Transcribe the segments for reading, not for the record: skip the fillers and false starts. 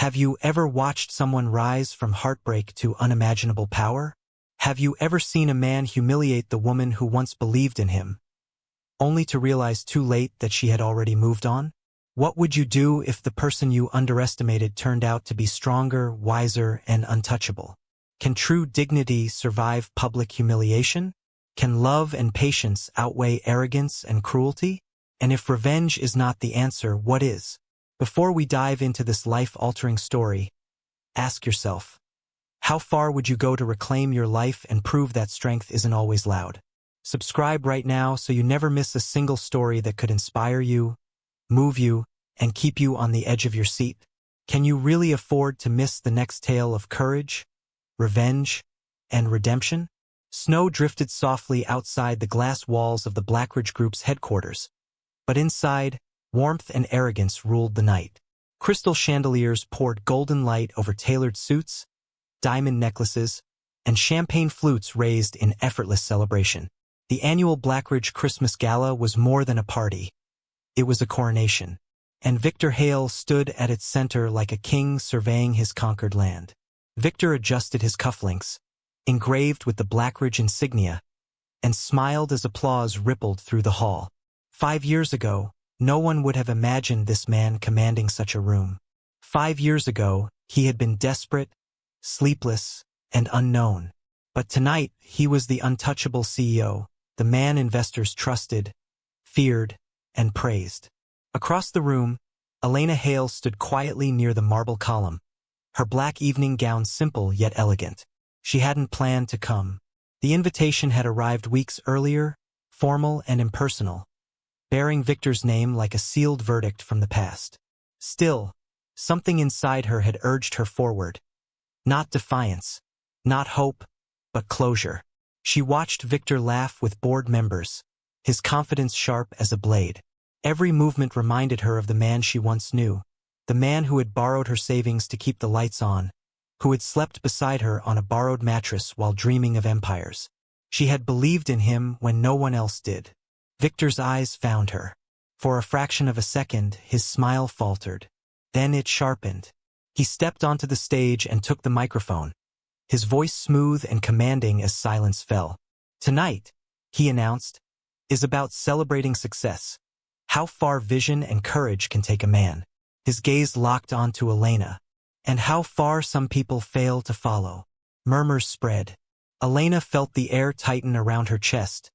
Have you ever watched someone rise from heartbreak to unimaginable power? Have you ever seen a man humiliate the woman who once believed in him, only to realize too late that she had already moved on? What would you do if the person you underestimated turned out to be stronger, wiser, and untouchable? Can true dignity survive public humiliation? Can love and patience outweigh arrogance and cruelty? And if revenge is not the answer, what is? Before we dive into this life-altering story, ask yourself, how far would you go to reclaim your life and prove that strength isn't always loud? Subscribe right now so you never miss a single story that could inspire you, move you, and keep you on the edge of your seat. Can you really afford to miss the next tale of courage, revenge, and redemption? Snow drifted softly outside the glass walls of the Blackridge Group's headquarters, but inside, warmth and arrogance ruled the night. Crystal chandeliers poured golden light over tailored suits, diamond necklaces, and champagne flutes raised in effortless celebration. The annual Blackridge Christmas Gala was more than a party. It was a coronation, and Victor Hale stood at its center like a king surveying his conquered land. Victor adjusted his cufflinks, engraved with the Blackridge insignia, and smiled as applause rippled through the hall. 5 years ago, no one would have imagined this man commanding such a room. 5 years ago, he had been desperate, sleepless, and unknown. But tonight, he was the untouchable CEO, the man investors trusted, feared, and praised. Across the room, Elena Hale stood quietly near the marble column, her black evening gown simple yet elegant. She hadn't planned to come. The invitation had arrived weeks earlier, formal and impersonal, bearing Victor's name like a sealed verdict from the past. Still, something inside her had urged her forward. Not defiance, not hope, but closure. She watched Victor laugh with board members, his confidence sharp as a blade. Every movement reminded her of the man she once knew, the man who had borrowed her savings to keep the lights on, who had slept beside her on a borrowed mattress while dreaming of empires. She had believed in him when no one else did. Victor's eyes found her. For a fraction of a second, his smile faltered. Then it sharpened. He stepped onto the stage and took the microphone, his voice smooth and commanding as silence fell. Tonight, he announced, is about celebrating success, how far vision and courage can take a man. His gaze locked onto Elena, and how far some people fail to follow. Murmurs spread. Elena felt the air tighten around her chest,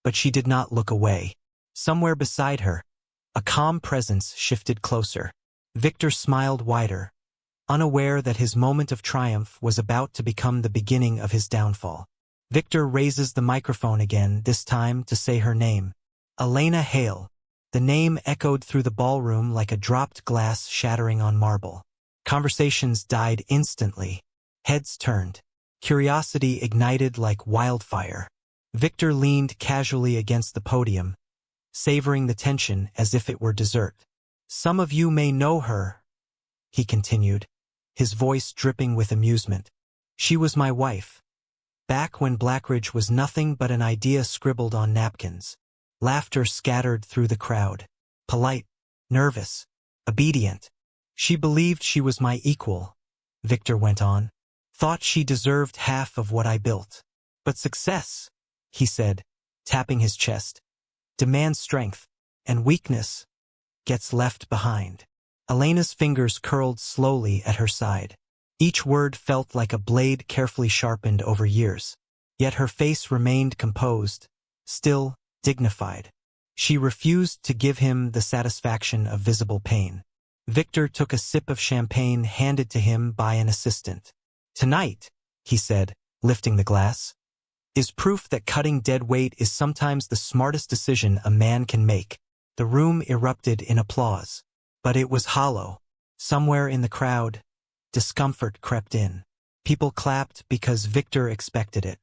but she did not look away. Somewhere beside her, a calm presence shifted closer. Victor smiled wider, unaware that his moment of triumph was about to become the beginning of his downfall. Victor raises the microphone again, this time to say her name. Elena Hale. The name echoed through the ballroom like a dropped glass shattering on marble. Conversations died instantly. Heads turned. Curiosity ignited like wildfire. Victor leaned casually against the podium, savoring the tension as if it were dessert. Some of you may know her, he continued, his voice dripping with amusement. She was my wife. Back when Blackridge was nothing but an idea scribbled on napkins. Laughter scattered through the crowd. Polite, nervous, obedient. She believed she was my equal, Victor went on. Thought she deserved half of what I built. But success, he said, tapping his chest, demands strength, and weakness gets left behind. Elena's fingers curled slowly at her side. Each word felt like a blade carefully sharpened over years. Yet her face remained composed, still, dignified. She refused to give him the satisfaction of visible pain. Victor took a sip of champagne handed to him by an assistant. Tonight, he said, lifting the glass, is proof that cutting dead weight is sometimes the smartest decision a man can make. The room erupted in applause. But it was hollow. Somewhere in the crowd, discomfort crept in. People clapped because Victor expected it,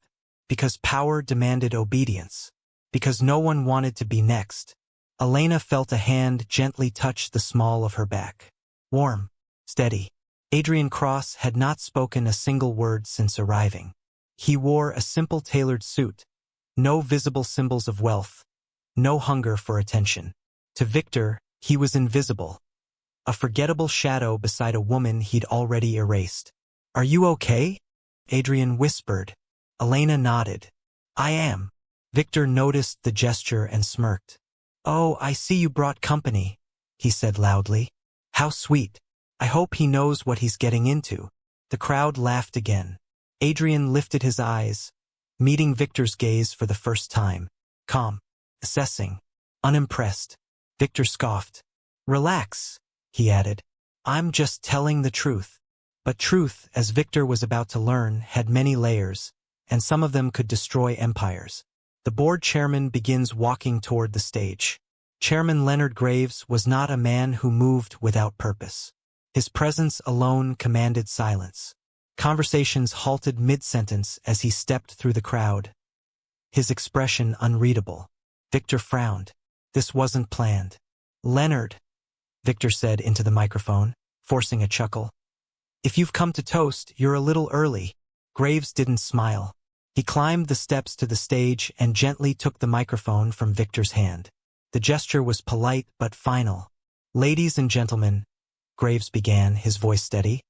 because power demanded obedience, because no one wanted to be next. Elena felt a hand gently touch the small of her back. Warm, steady. Adrian Cross had not spoken a single word since arriving. He wore a simple tailored suit, no visible symbols of wealth, no hunger for attention. To Victor, he was invisible, a forgettable shadow beside a woman he'd already erased. "Are you okay?" Adrian whispered. Elena nodded. "I am." Victor noticed the gesture and smirked. "Oh, I see you brought company," he said loudly. "How sweet. I hope he knows what he's getting into." The crowd laughed again. Adrian lifted his eyes, meeting Victor's gaze for the first time. Calm, assessing, unimpressed. Victor scoffed. "Relax," he added. "I'm just telling the truth." But truth, as Victor was about to learn, had many layers, and some of them could destroy empires. The board chairman begins walking toward the stage. Chairman Leonard Graves was not a man who moved without purpose. His presence alone commanded silence. Conversations halted mid-sentence as he stepped through the crowd, his expression unreadable. Victor frowned. This wasn't planned. "Leonard," Victor said into the microphone, forcing a chuckle. "If you've come to toast, you're a little early." Graves didn't smile. He climbed the steps to the stage and gently took the microphone from Victor's hand. The gesture was polite but final. "Ladies and gentlemen," Graves began, his voice steady,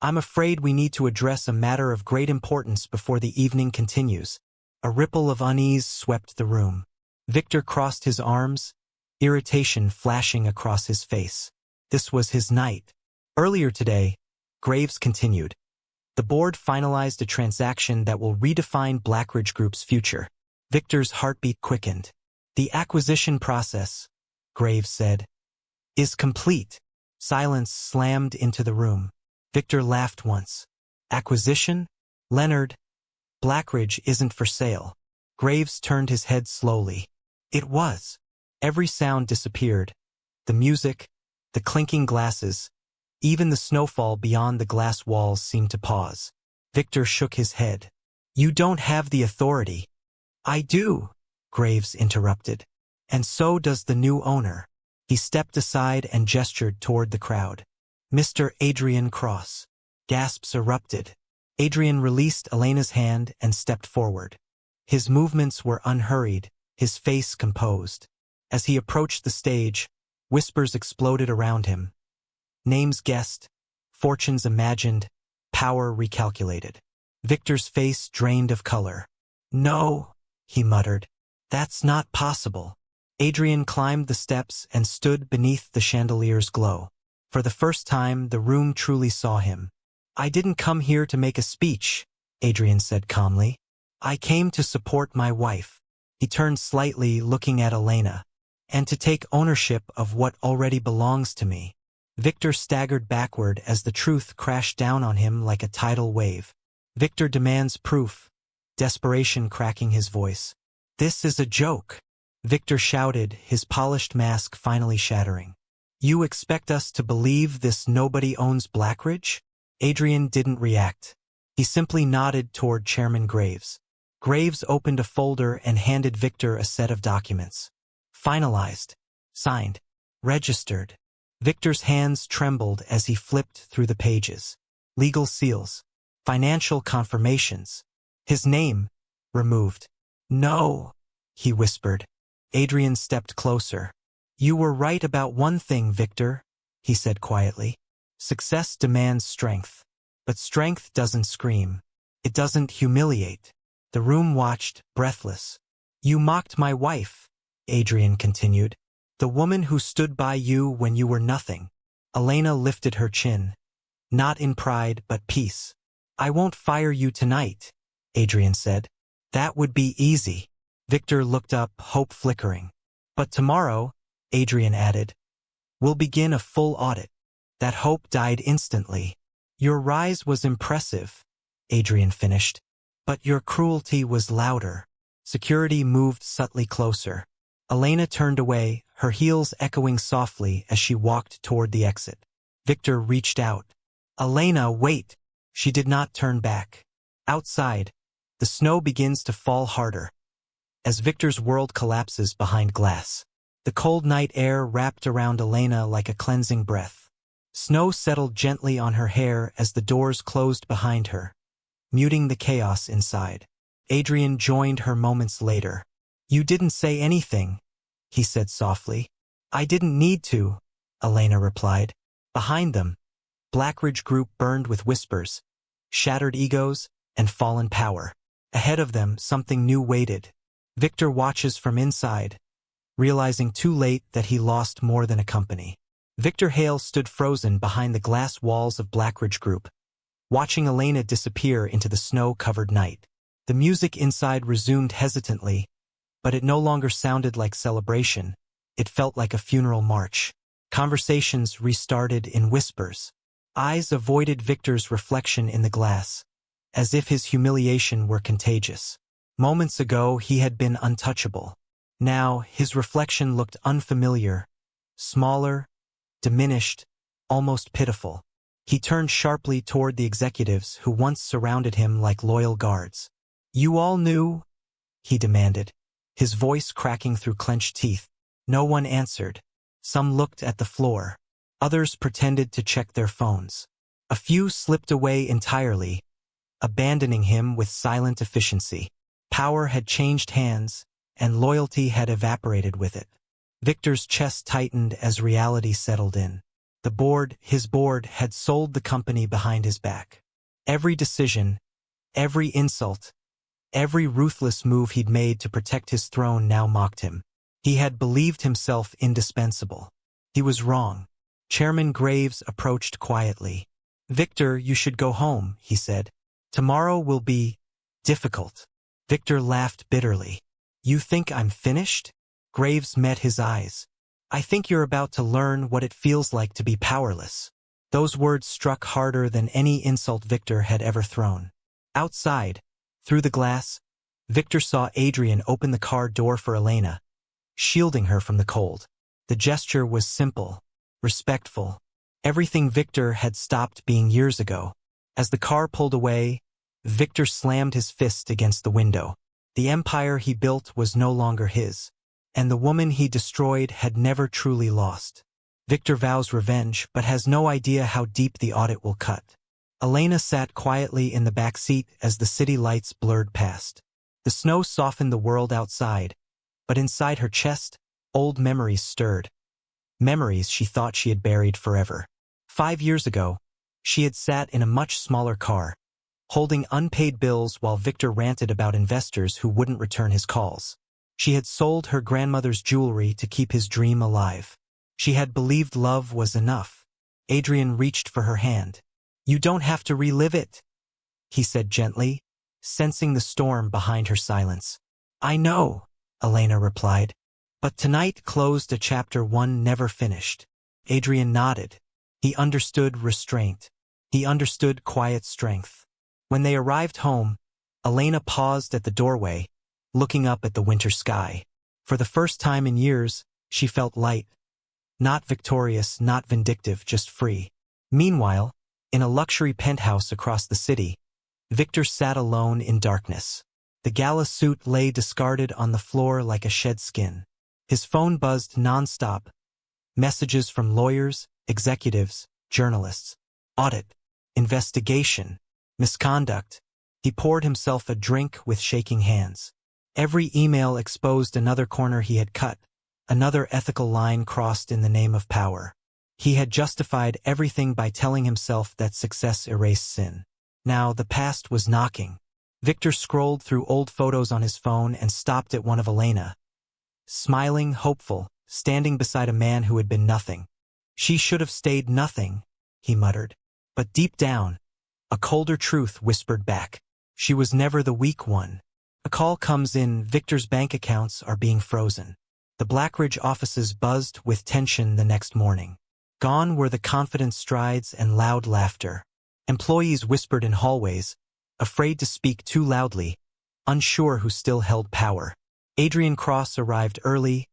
"I'm afraid we need to address a matter of great importance before the evening continues." A ripple of unease swept the room. Victor crossed his arms, irritation flashing across his face. This was his night. "Earlier today," Graves continued, "the board finalized a transaction that will redefine Blackridge Group's future." Victor's heartbeat quickened. "The acquisition process," Graves said, "is complete." Silence slammed into the room. Victor laughed once. "Acquisition? Leonard, Blackridge isn't for sale." Graves turned his head slowly. It was. Every sound disappeared. The music, the clinking glasses, even the snowfall beyond the glass walls seemed to pause. Victor shook his head. "You don't have the authority." "I do," Graves interrupted. "And so does the new owner." He stepped aside and gestured toward the crowd. "Mr. Adrian Cross." Gasps erupted. Adrian released Elena's hand and stepped forward. His movements were unhurried, his face composed. As he approached the stage, whispers exploded around him. Names guessed, fortunes imagined, power recalculated. Victor's face drained of color. "No," he muttered. "That's not possible." Adrian climbed the steps and stood beneath the chandelier's glow. For the first time, the room truly saw him. "I didn't come here to make a speech," Adrian said calmly. "I came to support my wife." He turned slightly, looking at Elena. "And to take ownership of what already belongs to me." Victor staggered backward as the truth crashed down on him like a tidal wave. "Victor demands proof," desperation cracking his voice. "This is a joke," Victor shouted, his polished mask finally shattering. "You expect us to believe this nobody owns Blackridge?" Adrian didn't react. He simply nodded toward Chairman Graves. Graves opened a folder and handed Victor a set of documents. Finalized, signed, registered. Victor's hands trembled as he flipped through the pages. Legal seals, financial confirmations. His name, removed. "No," he whispered. Adrian stepped closer. "You were right about one thing, Victor," he said quietly. "Success demands strength. But strength doesn't scream. It doesn't humiliate." The room watched, breathless. "You mocked my wife," Adrian continued. "The woman who stood by you when you were nothing." Elena lifted her chin. Not in pride, but peace. "I won't fire you tonight," Adrian said. "That would be easy." Victor looked up, hope flickering. "But tomorrow," Adrian added, "we'll begin a full audit." That hope died instantly. "Your rise was impressive," Adrian finished. "But your cruelty was louder." Security moved subtly closer. Elena turned away, her heels echoing softly as she walked toward the exit. Victor reached out. "Elena, wait!" She did not turn back. Outside, the snow begins to fall harder. As Victor's world collapses behind glass, the cold night air wrapped around Elena like a cleansing breath. Snow settled gently on her hair as the doors closed behind her, muting the chaos inside. Adrian joined her moments later. "You didn't say anything," he said softly. "I didn't need to," Elena replied. Behind them, Blackridge Group burned with whispers, shattered egos, and fallen power. Ahead of them, something new waited. Victor watches from inside, realizing too late that he lost more than a company. Victor Hale stood frozen behind the glass walls of Blackridge Group, watching Elena disappear into the snow-covered night. The music inside resumed hesitantly, but it no longer sounded like celebration. It felt like a funeral march. Conversations restarted in whispers. Eyes avoided Victor's reflection in the glass, as if his humiliation were contagious. Moments ago, he had been untouchable. Now, his reflection looked unfamiliar, smaller, diminished, almost pitiful. He turned sharply toward the executives who once surrounded him like loyal guards. "You all knew?" he demanded, his voice cracking through clenched teeth. No one answered. Some looked at the floor. Others pretended to check their phones. A few slipped away entirely, abandoning him with silent efficiency. Power had changed hands, and loyalty had evaporated with it. Victor's chest tightened as reality settled in. His board, had sold the company behind his back. Every decision, every insult, every ruthless move he'd made to protect his throne now mocked him. He had believed himself indispensable. He was wrong. Chairman Graves approached quietly. "Victor, you should go home," he said. "Tomorrow will be difficult." Victor laughed bitterly. "You think I'm finished?" Graves met his eyes. "I think you're about to learn what it feels like to be powerless." Those words struck harder than any insult Victor had ever thrown. Outside, through the glass, Victor saw Adrian open the car door for Elena, shielding her from the cold. The gesture was simple, respectful, everything Victor had stopped being years ago. As the car pulled away, Victor slammed his fist against the window. The empire he built was no longer his, and the woman he destroyed had never truly lost. Victor vows revenge, but has no idea how deep the audit will cut. Elena sat quietly in the back seat as the city lights blurred past. The snow softened the world outside, but inside her chest, old memories stirred. Memories she thought she had buried forever. 5 years ago, she had sat in a much smaller car, holding unpaid bills while Victor ranted about investors who wouldn't return his calls. She had sold her grandmother's jewelry to keep his dream alive. She had believed love was enough. Adrian reached for her hand. "You don't have to relive it," he said gently, sensing the storm behind her silence. "I know," Elena replied, "but tonight closed a chapter one never finished." Adrian nodded. He understood restraint. He understood quiet strength. When they arrived home, Elena paused at the doorway, looking up at the winter sky. For the first time in years, she felt light. Not victorious, not vindictive, just free. Meanwhile, in a luxury penthouse across the city, Victor sat alone in darkness. The gala suit lay discarded on the floor like a shed skin. His phone buzzed nonstop. Messages from lawyers, executives, journalists. Audit. Investigation. Misconduct. He poured himself a drink with shaking hands. Every email exposed another corner he had cut, another ethical line crossed in the name of power. He had justified everything by telling himself that success erased sin. Now the past was knocking. Victor scrolled through old photos on his phone and stopped at one of Elena. Smiling, hopeful, standing beside a man who had been nothing. "She should have stayed nothing," he muttered. But deep down, a colder truth whispered back. She was never the weak one. A call comes in, Victor's bank accounts are being frozen. The Blackridge offices buzzed with tension the next morning. Gone were the confident strides and loud laughter. Employees whispered in hallways, afraid to speak too loudly, unsure who still held power. Adrian Cross arrived early,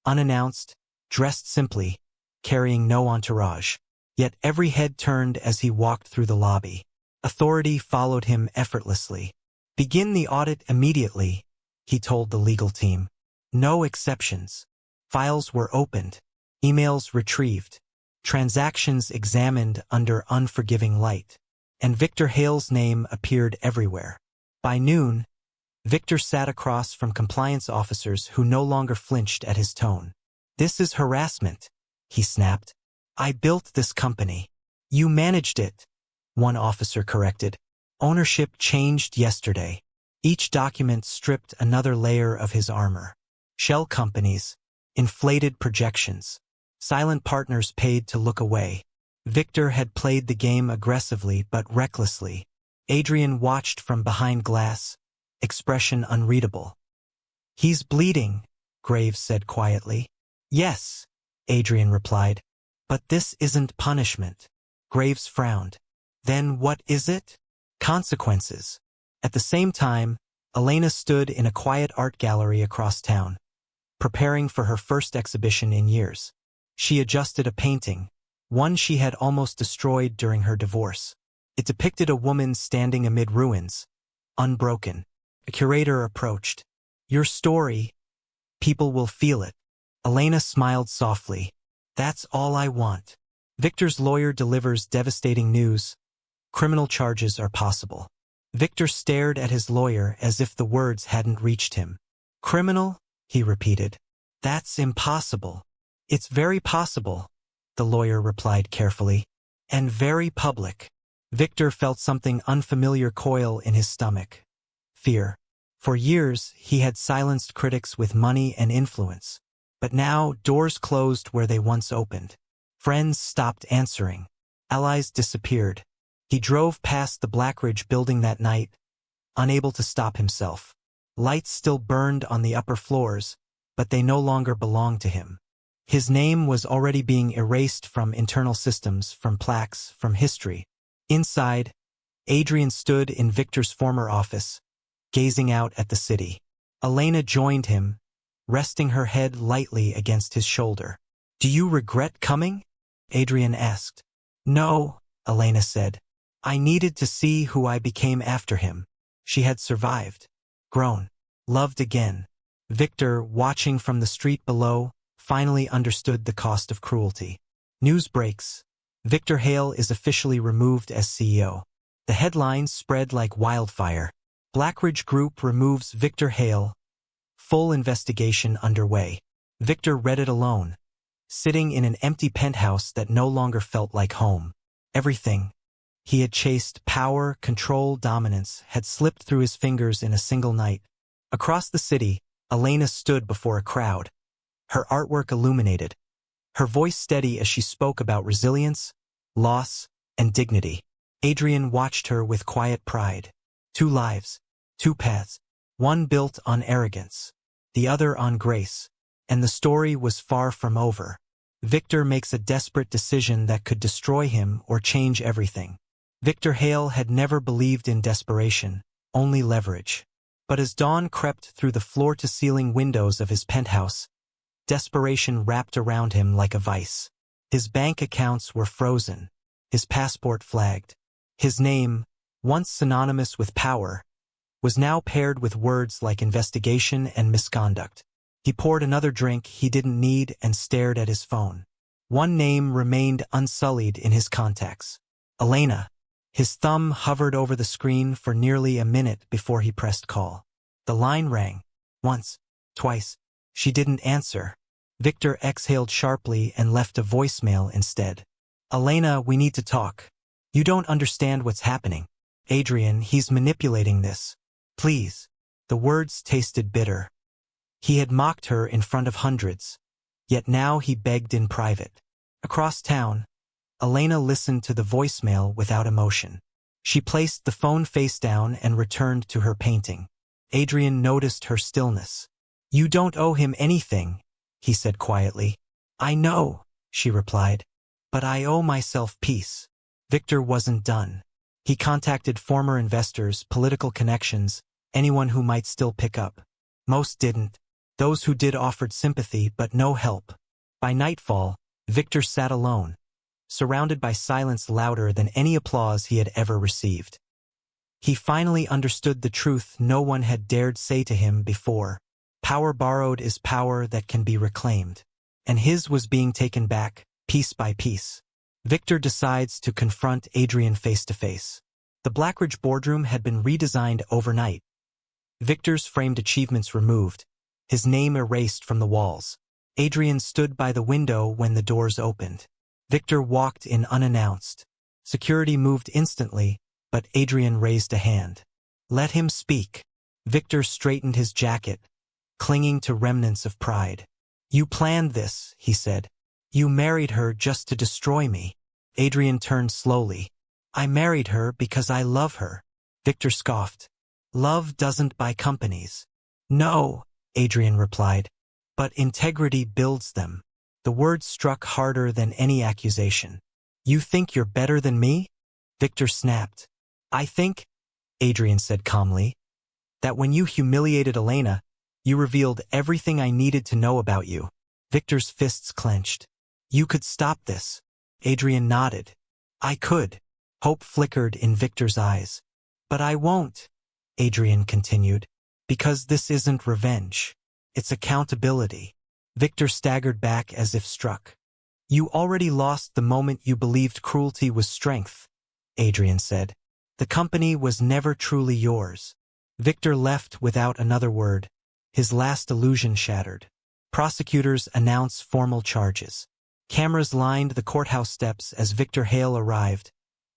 unannounced, dressed simply, carrying no entourage. Yet every head turned as he walked through the lobby. Authority followed him effortlessly. "Begin the audit immediately," he told the legal team. No exceptions. Files were opened, emails retrieved, transactions examined under unforgiving light, and Victor Hale's name appeared everywhere. By noon, Victor sat across from compliance officers who no longer flinched at his tone. "This is harassment," he snapped. I built this company. You managed it, one officer corrected. Ownership changed yesterday. Each document stripped another layer of his armor. Shell companies, inflated projections, silent partners paid to look away. Victor had played the game aggressively but recklessly. Adrian watched from behind glass, expression unreadable. He's bleeding, Graves said quietly. Yes, Adrian replied. But this isn't punishment. Graves frowned. Then what is it? Consequences. At the same time, Elena stood in a quiet art gallery across town, preparing for her first exhibition in years. She adjusted a painting, one she had almost destroyed during her divorce. It depicted a woman standing amid ruins, unbroken. A curator approached. Your story, people will feel it. Elena smiled softly. That's all I want. Victor's lawyer delivers devastating news. Criminal charges are possible. Victor stared at his lawyer as if the words hadn't reached him. Criminal? He repeated. That's impossible. It's very possible, the lawyer replied carefully. And very public. Victor felt something unfamiliar coil in his stomach. Fear. For years, he had silenced critics with money and influence. But now, doors closed where they once opened. Friends stopped answering. Allies disappeared. He drove past the Blackridge building that night, unable to stop himself. Lights still burned on the upper floors, but they no longer belonged to him. His name was already being erased from internal systems, from plaques, from history. Inside, Adrian stood in Victor's former office, gazing out at the city. Elena joined him, resting her head lightly against his shoulder. Do you regret coming? Adrian asked. No, Elena said. I needed to see who I became after him. She had survived, grown, loved again. Victor, watching from the street below, finally understood the cost of cruelty. News breaks. Victor Hale is officially removed as CEO. The headlines spread like wildfire. Blackridge Group removes Victor Hale. Full investigation underway. Victor read it alone, sitting in an empty penthouse that no longer felt like home. Everything he had chased, power, control, dominance, had slipped through his fingers in a single night. Across the city, Elena stood before a crowd, her artwork illuminated, her voice steady as she spoke about resilience, loss, and dignity. Adrian watched her with quiet pride. 2 lives, 2 paths, one built on arrogance, the other on grace, and the story was far from over. Victor makes a desperate decision that could destroy him or change everything. Victor Hale had never believed in desperation, only leverage. But as dawn crept through the floor-to-ceiling windows of his penthouse, desperation wrapped around him like a vice. His bank accounts were frozen, his passport flagged. His name, once synonymous with power, was now paired with words like investigation and misconduct. He poured another drink he didn't need and stared at his phone. One name remained unsullied in his contacts. Elena. His thumb hovered over the screen for nearly a minute before he pressed call. The line rang. Once, twice. She didn't answer. Victor exhaled sharply and left a voicemail instead. Elena, we need to talk. You don't understand what's happening. Adrian, he's manipulating this. Please. The words tasted bitter. He had mocked her in front of hundreds, yet now he begged in private. Across town, Elena listened to the voicemail without emotion. She placed the phone face down and returned to her painting. Adrian noticed her stillness. You don't owe him anything, he said quietly. I know, she replied, but I owe myself peace. Victor wasn't done. He contacted former investors, political connections, anyone who might still pick up. Most didn't. Those who did offered sympathy but no help. By nightfall, Victor sat alone, surrounded by silence louder than any applause he had ever received. He finally understood the truth no one had dared say to him before. Power borrowed is power that can be reclaimed. And his was being taken back, piece by piece. Victor decides to confront Adrian face to face. The Blackridge boardroom had been redesigned overnight. Victor's framed achievements removed, his name erased from the walls. Adrian stood by the window when the doors opened. Victor walked in unannounced. Security moved instantly, but Adrian raised a hand. Let him speak. Victor straightened his jacket, clinging to remnants of pride. You planned this, he said. You married her just to destroy me. Adrian turned slowly. I married her because I love her. Victor scoffed. Love doesn't buy companies. No, Adrian replied. But integrity builds them. The words struck harder than any accusation. You think you're better than me? Victor snapped. I think, Adrian said calmly, that when you humiliated Elena, you revealed everything I needed to know about you. Victor's fists clenched. You could stop this. Adrian nodded. I could. Hope flickered in Victor's eyes. But I won't, Adrian continued, because this isn't revenge. It's accountability. Victor staggered back as if struck. You already lost the moment you believed cruelty was strength, Adrian said. The company was never truly yours. Victor left without another word, his last illusion shattered. Prosecutors announced formal charges. Cameras lined the courthouse steps as Victor Hale arrived,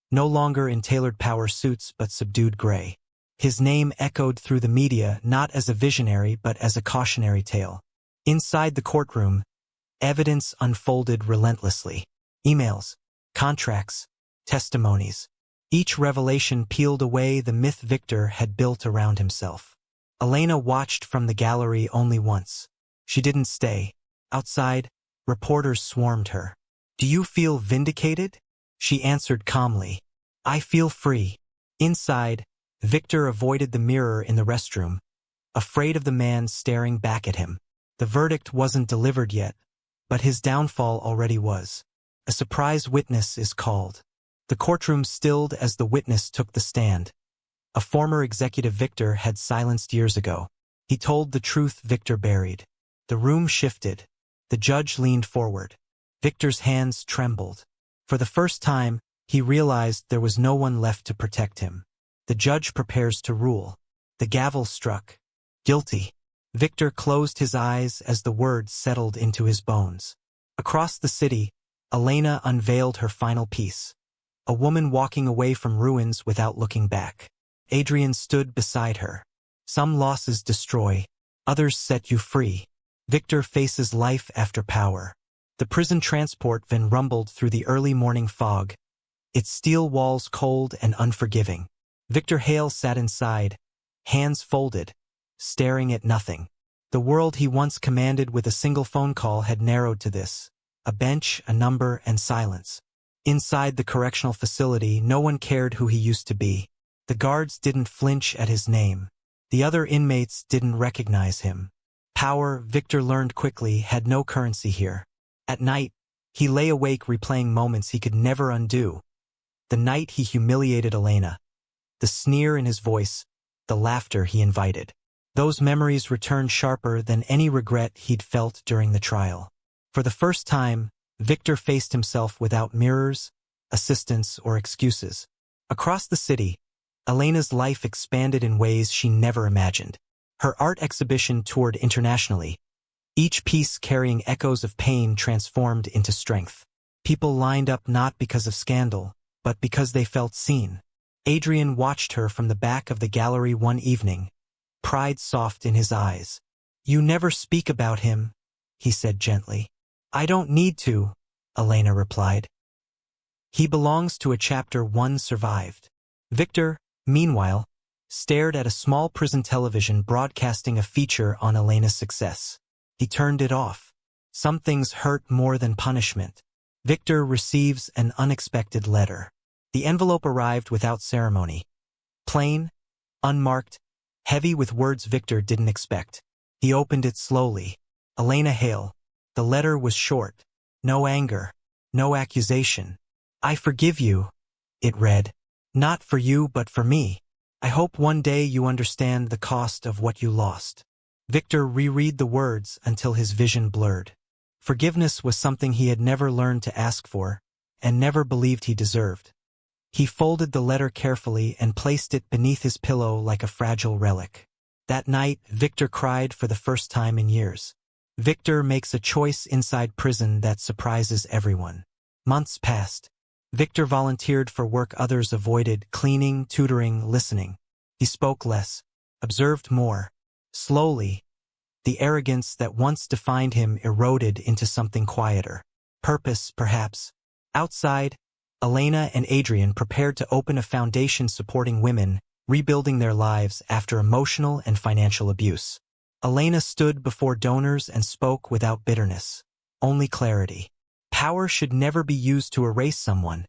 no longer in tailored power suits but subdued gray. His name echoed through the media not as a visionary but as a cautionary tale. Inside the courtroom, evidence unfolded relentlessly. Emails, contracts, testimonies. Each revelation peeled away the myth Victor had built around himself. Elena watched from the gallery only once. She didn't stay. Outside, reporters swarmed her. Do you feel vindicated? She answered calmly. I feel free. Inside, Victor avoided the mirror in the restroom, afraid of the man staring back at him. The verdict wasn't delivered yet, but his downfall already was. A surprise witness is called. The courtroom stilled as the witness took the stand. A former executive Victor had silenced years ago. He told the truth Victor buried. The room shifted. The judge leaned forward. Victor's hands trembled. For the first time, he realized there was no one left to protect him. The judge prepares to rule. The gavel struck. Guilty. Victor closed his eyes as the words settled into his bones. Across the city, Elena unveiled her final piece. A woman walking away from ruins without looking back. Adrian stood beside her. Some losses destroy, others set you free. Victor faces life after power. The prison transport van rumbled through the early morning fog, its steel walls cold and unforgiving. Victor Hale sat inside, hands folded, staring at nothing. The world he once commanded with a single phone call had narrowed to this: a bench, a number, and silence. Inside the correctional facility, no one cared who he used to be. The guards didn't flinch at his name. The other inmates didn't recognize him. Power, Victor learned quickly, had no currency here. At night, he lay awake replaying moments he could never undo. The night he humiliated Elena. The sneer in his voice, the laughter he invited. Those memories returned sharper than any regret he'd felt during the trial. For the first time, Victor faced himself without mirrors, assistants, or excuses. Across the city, Elena's life expanded in ways she never imagined. Her art exhibition toured internationally, each piece carrying echoes of pain transformed into strength. People lined up not because of scandal, but because they felt seen. Adrian watched her from the back of the gallery one evening, pride soft in his eyes. You never speak about him, he said gently. I don't need to, Elena replied. He belongs to a chapter one survived. Victor, meanwhile, stared at a small prison television broadcasting a feature on Elena's success. He turned it off. Some things hurt more than punishment. Victor receives an unexpected letter. The envelope arrived without ceremony. Plain, unmarked, heavy with words Victor didn't expect. He opened it slowly. Elena Hale. The letter was short. No anger. No accusation. I forgive you, it read. Not for you but for me. I hope one day you understand the cost of what you lost. Victor reread the words until his vision blurred. Forgiveness was something he had never learned to ask for, and never believed he deserved. He folded the letter carefully and placed it beneath his pillow like a fragile relic. That night, Victor cried for the first time in years. Victor makes a choice inside prison that surprises everyone. Months passed. Victor volunteered for work others avoided, cleaning, tutoring, listening. He spoke less, observed more. Slowly, the arrogance that once defined him eroded into something quieter. Purpose, perhaps. Outside, Elena and Adrian prepared to open a foundation supporting women, rebuilding their lives after emotional and financial abuse. Elena stood before donors and spoke without bitterness, only clarity. Power should never be used to erase someone,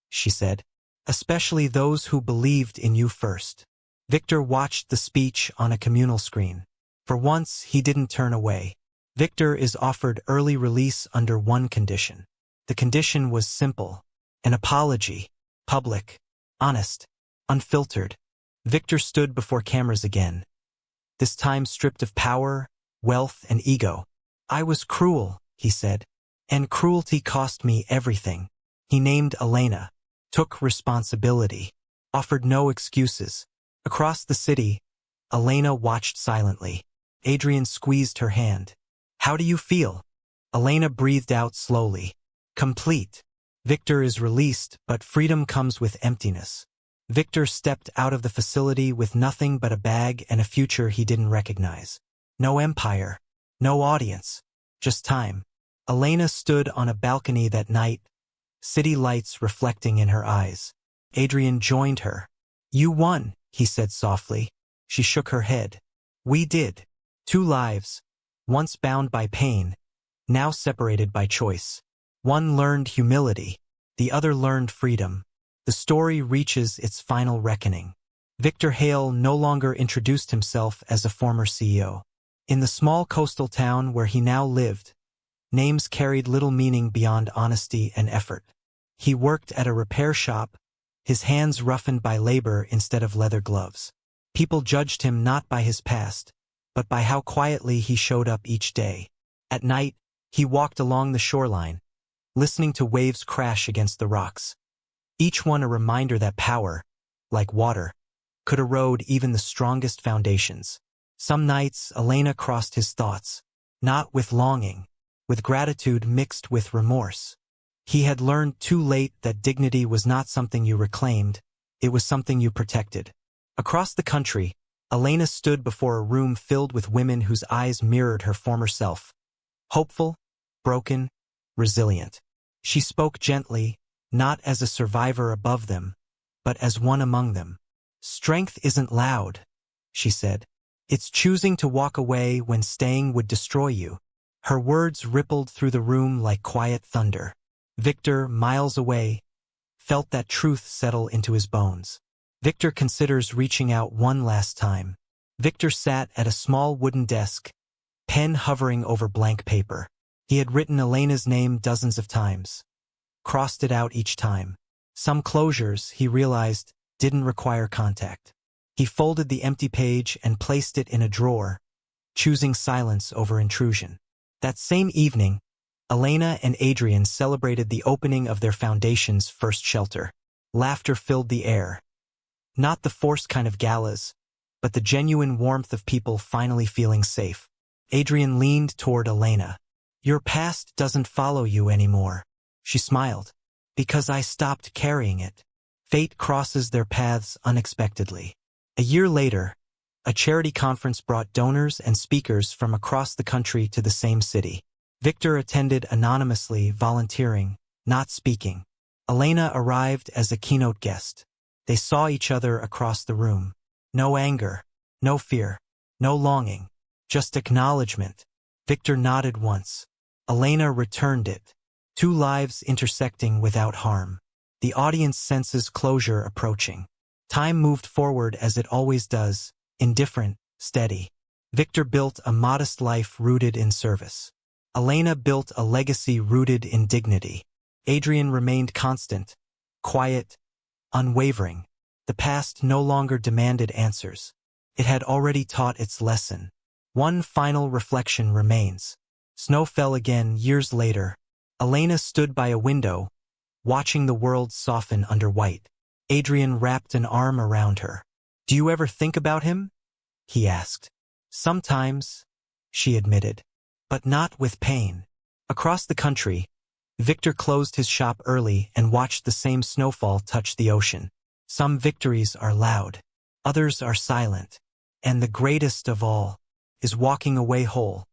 she said, especially those who believed in you first. Victor watched the speech on a communal screen. For once, he didn't turn away. Victor is offered early release under one condition. The condition was simple: an apology, public, honest, unfiltered. Victor stood before cameras again, this time stripped of power, wealth, and ego. I was cruel, he said, and cruelty cost me everything. He named Elena, took responsibility, offered no excuses. Across the city, Elena watched silently. Adrian squeezed her hand. How do you feel? Elena breathed out slowly. Complete. Victor is released, but freedom comes with emptiness. Victor stepped out of the facility with nothing but a bag and a future he didn't recognize. No empire, no audience, just time. Elena stood on a balcony that night, city lights reflecting in her eyes. Adrian joined her. You won, he said softly. She shook her head. We did. 2 lives, once bound by pain, now separated by choice. One learned humility, the other learned freedom. The story reaches its final reckoning. Victor Hale no longer introduced himself as a former CEO. In the small coastal town where he now lived, names carried little meaning beyond honesty and effort. He worked at a repair shop, his hands roughened by labor instead of leather gloves. People judged him not by his past, but by how quietly he showed up each day. At night, he walked along the shoreline, listening to waves crash against the rocks. Each one a reminder that power, like water, could erode even the strongest foundations. Some nights, Elena crossed his thoughts, not with longing, with gratitude mixed with remorse. He had learned too late that dignity was not something you reclaimed, it was something you protected. Across the country, Elena stood before a room filled with women whose eyes mirrored her former self. Hopeful, broken, resilient. She spoke gently, not as a survivor above them, but as one among them. Strength isn't loud, she said. It's choosing to walk away when staying would destroy you. Her words rippled through the room like quiet thunder. Victor, miles away, felt that truth settle into his bones. Victor considers reaching out one last time. Victor sat at a small wooden desk, pen hovering over blank paper. He had written Elena's name dozens of times, crossed it out each time. Some closures, he realized, didn't require contact. He folded the empty page and placed it in a drawer, choosing silence over intrusion. That same evening, Elena and Adrian celebrated the opening of their foundation's first shelter. Laughter filled the air. Not the forced kind of galas, but the genuine warmth of people finally feeling safe. Adrian leaned toward Elena. Your past doesn't follow you anymore. She smiled. Because I stopped carrying it. Fate crosses their paths unexpectedly. A year later, a charity conference brought donors and speakers from across the country to the same city. Victor attended anonymously, volunteering, not speaking. Elena arrived as a keynote guest. They saw each other across the room. No anger, no fear, no longing, just acknowledgement. Victor nodded once. Elena returned it. 2 lives intersecting without harm. The audience senses closure approaching. Time moved forward as it always does, indifferent, steady. Victor built a modest life rooted in service. Elena built a legacy rooted in dignity. Adrian remained constant, quiet, unwavering. The past no longer demanded answers. It had already taught its lesson. One final reflection remains. Snow fell again years later. Elena stood by a window, watching the world soften under white. Adrian wrapped an arm around her. Do you ever think about him? He asked. Sometimes, she admitted, but not with pain. Across the country, Victor closed his shop early and watched the same snowfall touch the ocean. Some victories are loud, others are silent, and the greatest of all is walking away whole.